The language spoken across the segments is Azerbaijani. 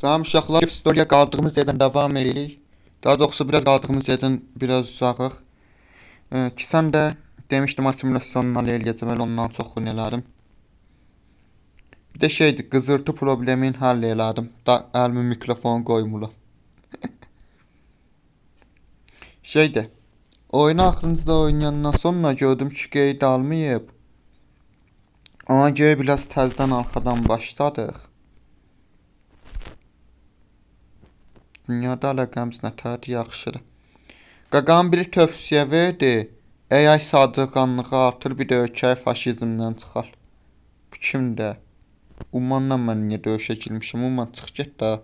Tamam uşaqlar, istoriya qaldığımız yerdən davam edirik. Daha doğrusu biraz qaldığımız yerdən biraz uzağıq. Ki sən də demişdim assimilasyonla eləyəcəm, elə ondan çoxunu elədim. Bir də şeydir, qızırtı problemini həll elədim. Da əlimin mikrofonu qoymuram. Şeydir, oyunu axırıncıda oynayandan sonra gördüm ki qeyd almayıb. Ona görə biraz təzədən arxadan başladıq. Dünyada əlaqəmiz nətər yaxşıdır. Qaqam bir tövsiyə verdi. AI sadırqanlığı artır, bir də ölkəyi faşizmdən çıxar. Bu kimdə? Umanla mən niyə döyüşə girmişim? Uman çıx get də.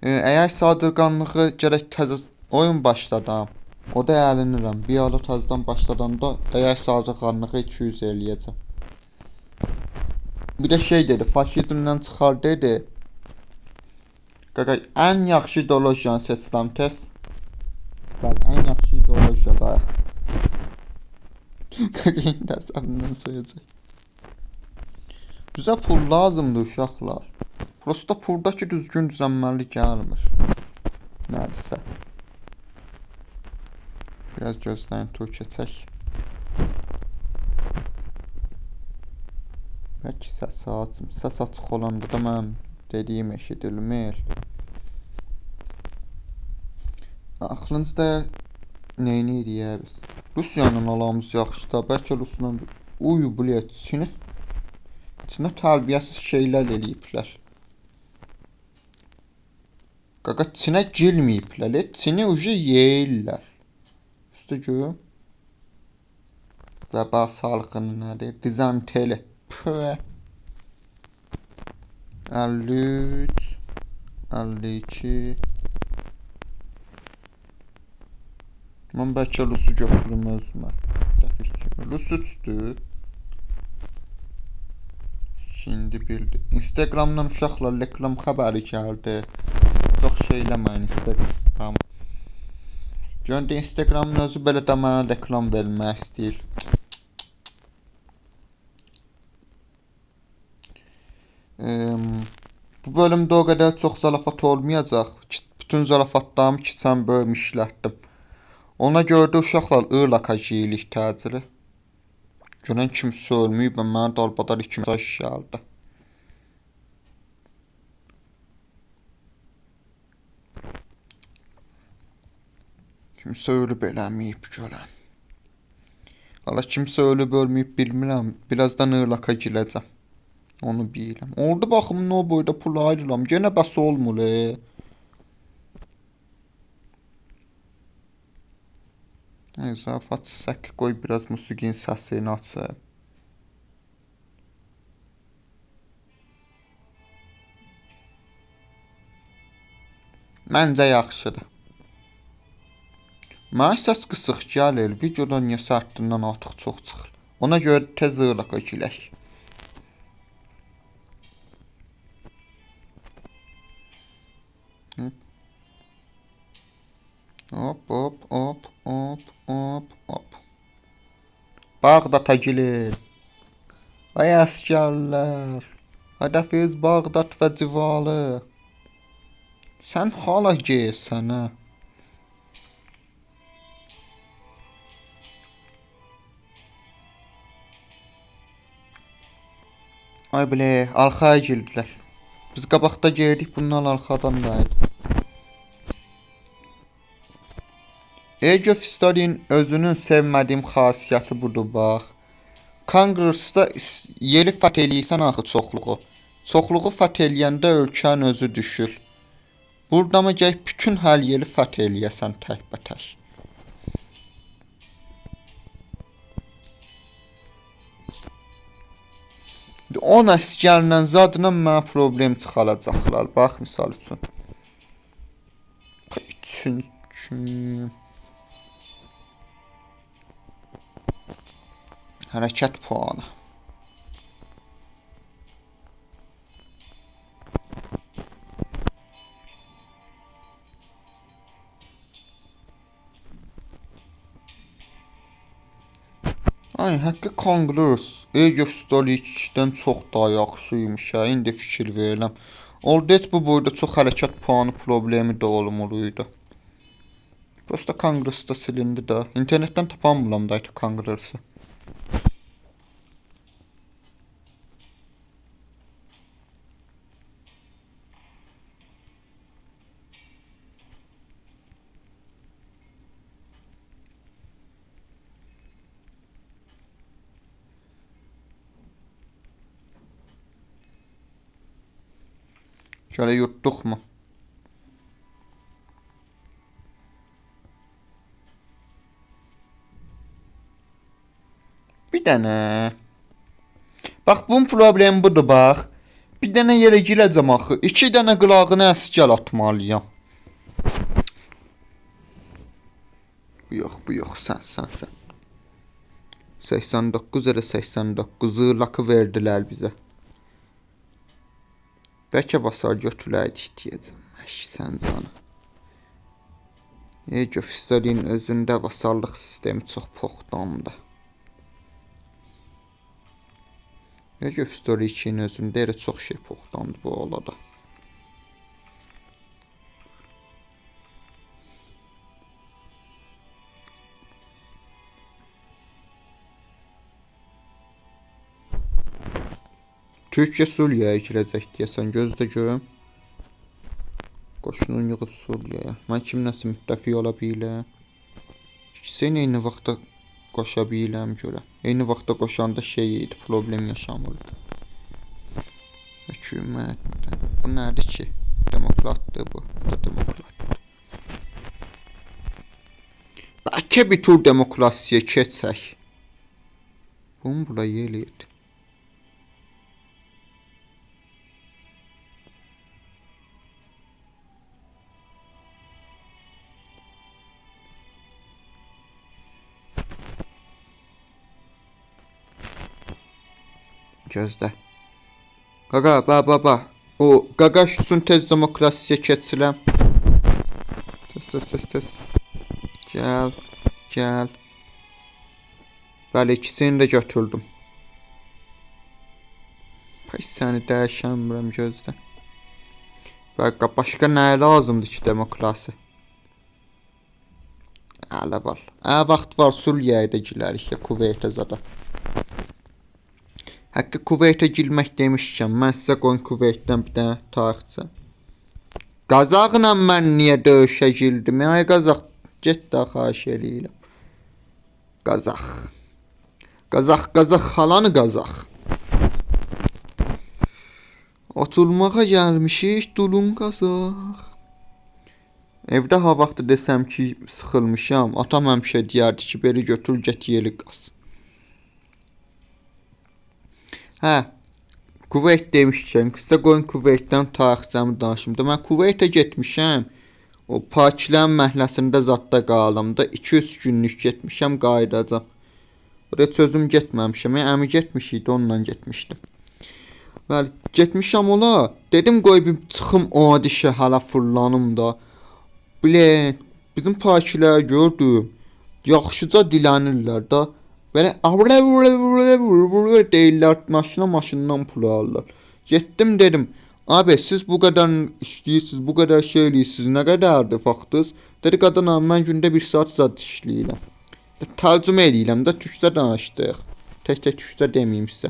AI sadırqanlığı gərək təzə oyun başladam. O da əlinirəm. Bir ara təzədən başladanda AI sadırqanlığı 200 eləyəcəm. Bir də şey dedi, faşizmdən çıxar dedi. Qaqa, ən yaxşı ideologiyanı seçirəm tez. Bəli, ən yaxşı ideologiyada. Qaqa, indi əsəbindən soyacaq. Bizə pul lazımdır uşaqlar. Prosta puldakı düzgün düzənməli gəlmir. Nədirsə. Biraz gözləyin, tur keçək. Bəlkə səs açım. Səs açıq olanda da mənim dediyim eşidilmir. Axırıncıda neyini edirik biz? Rusiyanın alamız yaxşıdır. Bəlkə Rusla bilet içinə tərbiyəsiz şeylər eləyiblər. Qaqa, Çinə girməyiblər. Çini ucu yeyirlər. Üstə görüm. Vəba salgını nədir? Dizanteli. 53 52 Mən bəlkə Rusu götürüm özümə. Rus 3-dür. Şimdi bildi. Instagramdan uşaqlar reklam xəbəri gəldi. Çox şey eləməyin Instagram. Göndə Instagramın özü belə də mənə reklam vermək istəyir. Bu bölümdə o qədər çox zarafat olmayacaq. Bütün zarafatlarımı keçən bölüm işlətdim. Ona görə də uşaqlar ırlaka yeyilik təcili. Görən kimsə ölməyib və mənə dalbadar 2 mesaj gəldi. Kimsə ölüb eləməyib görən. Hala kimsə ölüb ölməyib bilmirəm. Birazdan ırlaka girəcəm. Onu bilirəm. Orada baxım o boyda pul ayırıram. Yenə bəs olmur. İzafat səki qoy biraz musiqinin səsini açıb. Məncə yaxşıdır. Mənə səs qısıq gəlir. Videoda niyə səhəddindən artıq çox çıxır. Ona görə tez ırlaka girək. Hop hop hop hop hop hop. Bağdata girin. Ay əsgərlər. Hədəfiz Bağdat və civarı. Sən hala geysən hə? Ay bilə, arxaya girdilər. Biz qabaqda girdik, bunlar arxadan qayıdı. Age of History'nin özünün sevmədiyim xasiyyəti budur, bax. Kongressda yeri fəth eləyirsən axı çoxluğu. Çoxluğu fəth eləyəndə ölkənin özü düşür. Burada mı gərək bütün hər yeri fəth eləyəsən təkbətək. On əsgərlə zadına mənə problem çıxaracaqlar. Bax, misal üçün. Hərəkət puanı. Ay, həqqi Congress Age of History 2-dən çox daha yaxşıymış. İndi fikir verirəm. Oldu heç bu boyda çox hərəkət puanı problemi də olmalıydı. Prosta konqresdə silindi də. İnternetdən tapanmıram da konqresi. Şöyle yuttuk mu? Bir dənə. Bax bunun problemi budur bax. Bir dənə yerə girəcəm axı. 2 dənə qılağını əsgəl atmalıyam. Bu yox, sən. 89 elə 89 zırlakı verdilər bizə. Bəlkə basar götürəydik deyəcəm. Sən canı. Göstəriyin özündə basarlıq sistemi çox poxtamdır. Göstəriyin özündə elə çox şey poxtamdır bu olada. Türkiyə Suriyaya girəcək deyəsən, gözdə görüm. Qoşunun yığıb Suriyaya. Mən kimləsə müttəfiq ola biləm. İkisi eyni vaxtda qoşa biləm görə. Eyni vaxtda qoşanda şey idi, problem yaşamırdı. Hökumətdən. Bu nədir ki? Demokratdır bu. Bu da demokratdır. Bəlkə bir tur demokrasiya keçək. Bunu buraya eləyirdi. Gözdə. Qaqa, baba. O qaqaş üçün tez demokrasiya keçirəm. Tez. Gəl. Bəli, ikisini də götürdüm. Pəs səni dəyişəmirəm gözdə. Bəqqa, başqa nəyə lazımdır ki demokrasi? Ələ bal. Vaxt var, Suriyaya da gilərik ya, Kuveytə zada. Haqqı Kuveytə girmək demişkən, mən sizə qoyun Kuveytdən bir dənə tarixçə. Qazaqla mən niyə döyüşə girdim? Ay Qazaq, get də xahiş eləyirəm. Qazaq, xalanı Qazaq. Oturmağa gəlmişik, dulun Qazaq. Evdə ha vaxtı desəm ki, sıxılmışam, atam həmişə deyərdi ki, beri götür, get yeli qaz. Kuveyt demişkən, sizə qoyun Kuveytdən tarixçəmi danışım. Mən Kuveytə getmişəm, o Pakilərin məhəlləsində zadda qalamda 2-3 günlük getmişəm, qayıdacam. Oraya sözüm getməmişəm, əmi getmişiydi, onunla getmişdim. Bəli, getmişəm ola, dedim qoy bir çıxım adi şəhərə fırlanım da. Bilin, bizim Pakiləri gördüm, yaxşıca dilənirlər da. Belə deyirlər, maşından pul alırlar. Getdim dedim, abi siz bu qədər işləyirsiniz, bu qədər şey eləyirsiniz, nə qədərdir vaxtınız? Dedi qadın abi, mən gündə 1 saat zad işləyirəm. Tərcümə eləyirəm də, türkcə danışdıq. Tək türkcə deməyim sizə.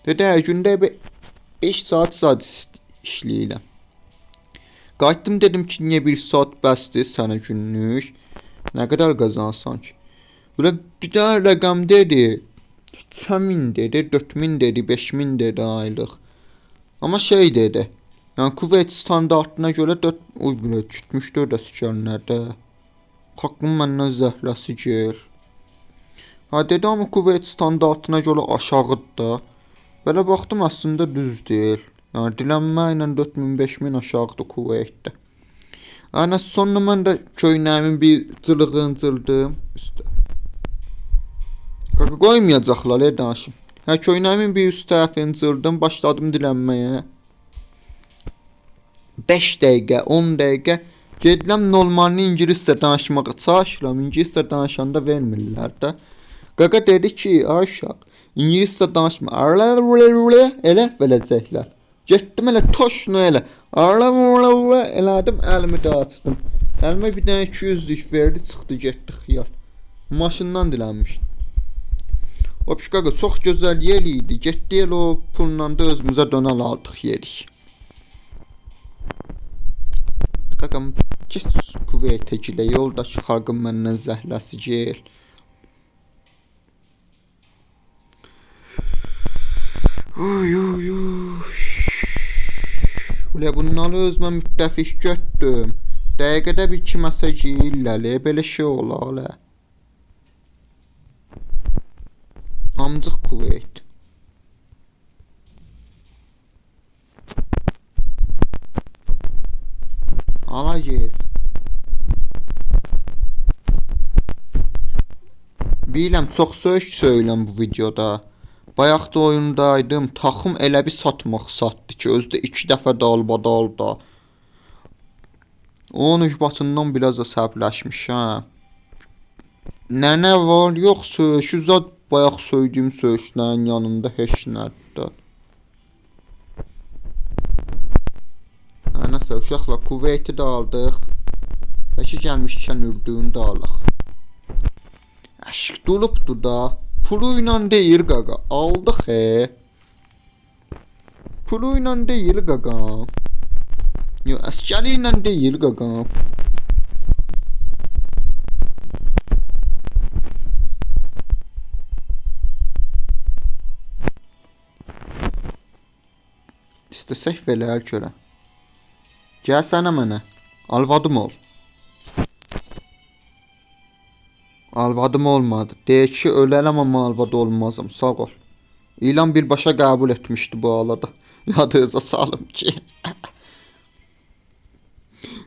Dedi, gündə 5 saat zad işləyirəm. Qayıtdım dedim ki, niyə 1 saat bəsdir sənə günlük? Nə qədər qazansan ki? Böyle bir tane rəqəm dedi, 3000 dedi, 4000 dedi, 5000 dedi aylıq. Amma şey dedi, yəni Kuveyt standartına görə 74 əsgərlərdə. Haqqım məndən zəhləsi gir. Dedi, amma Kuveyt standartına görə aşağıdır da. Belə baxdım, əslində düz deyil. Yəni dilənmə ilə 4000-5000 aşağıdır Kuveytdə. Yəni sonra mən də köynəyimin bir cılığını cıldım üstə. Qaqa qoymayacaqlar, danışım. Köynəyimin bir üst tərəfini cırdım, başladım dilənməyə. 5 dəqiqə, 10 dəqiqə gediləm normalni ingiliscə danışmağa çalışıram. İngiliscə danışanda vermirlər də. Qaqa dedi ki, ay uşaq, ingiliscə danışma. Elə verəcəklər. Getdim elə toşnu elə. Arla elədim, əlimi də açdım. Əlimə bir dənə 200'lük verdi, çıxdı getdi xiyar. Maşından dilənmişdi. O pişqaqa çox gözəl yer idi. Getdi elə o pulla da özümüzə dönəl aldıq yedik. Qaqam kes Kuveytə gilə, yoldakı xalqın məndən zəhləsi gel. Uy. Ulə bunları özümə müttəfiq götdüm. Dəqiqədə bir iki mesaj yeyirlər, belə şey olar. Amcıq Kuveyt. Ala yes. Biləm, çox söyləm bu videoda. Bayaqda oyundaydım, taxım elə bir satmaq satdı ki, özdə 2 dəfə dalbadal da. Onun ucbatından biraz da səbləşmişəm. Nənə var, yox söyüşü zat bayaq söydüyüm söyüşlərin yanında heç nədir. Nəsə, uşaqlar, Kuveyt'i də aldıq. Bəlkə gəlmişkən Ürdünü də alıq. Əşq dolubdur da. Pulu ilə deyil qaqa, aldıq Pulu ilə deyil qaqa. Yo, əskəli ilə deyil qaqa. İstəsək verər görə. Gəlsənə mənə, alvadım ol. Alvadım olmadı. Deyək ki, ölərəm amma alvad olmazım. Sağ ol. İlan birbaşa qəbul etmişdi bu alada. Yadınıza salım ki.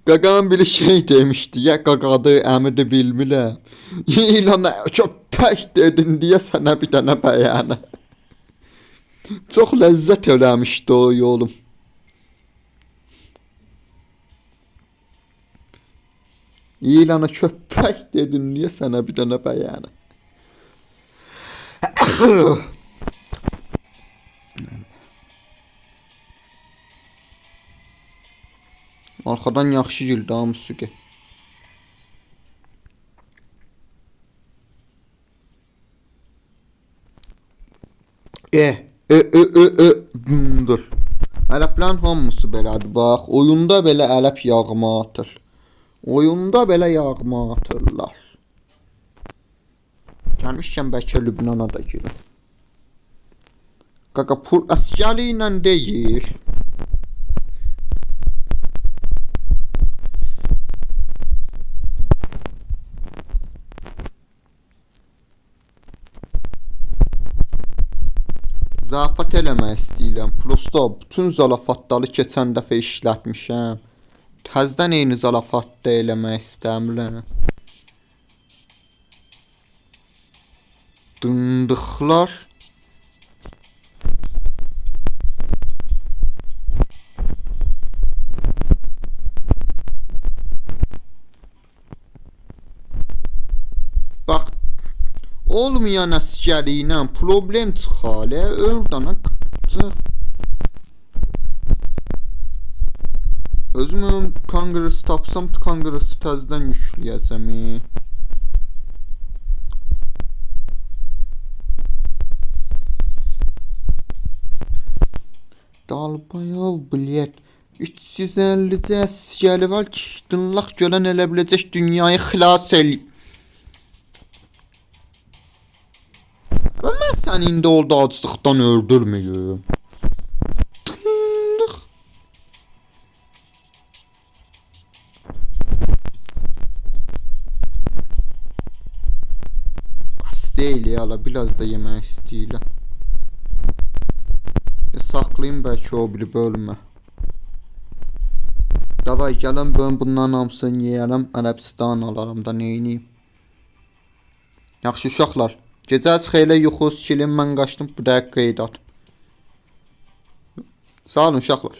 Qaqam bir şey demişdi. Ya qaqadı, əmidi bilmirəm. İlana köpək dedin deyə sənə bir dənə bəyanə. Çox ləzzət eləmişdi o yolum. İlana köpək dedin niyə sənə bir dənə bəyanə. Arxadan yaxşı girdi ha musiqi. Dur. Ələblərin hamısı belədir bax. Oyunda belə ələb yağma atır. Oyunda belə yağma atırlar. Gəlmişkən bəlkə Lübnana da girin. Qaqa pul əskəli ilə deyil. Zarafat eləmək istəyirəm. Prosta bütün zarafatları keçən dəfə işlətmişəm. Təzdən eyni zarafat da eləmək istəmirəm. Dındıqlar. Bax, olmayan əskəri ilə problem çıxar. Ördana çıx. Özümün kongresi tapsam kongresi təzdən yükləyəcəm. Dalbayal bilet 350 əskəri var ki, dınlaq görən elə biləcək dünyayı xilas eləyib. Ama mən səni indi orada aclıqdan öldürməyim. Deyil ya, biraz da yemək istəyirəm. Saxlayayım bəlkə o biri bölmə. Davay gələm ben bunların hamısını yeyərəm, Ərəbistan alaram da neyniyim. Yaxşı uşaqlar, gecəniz xeyirlə, yuxunuz kilin, mən qaçdım, bu dəqiq qeyd atım. Sağ olun uşaqlar.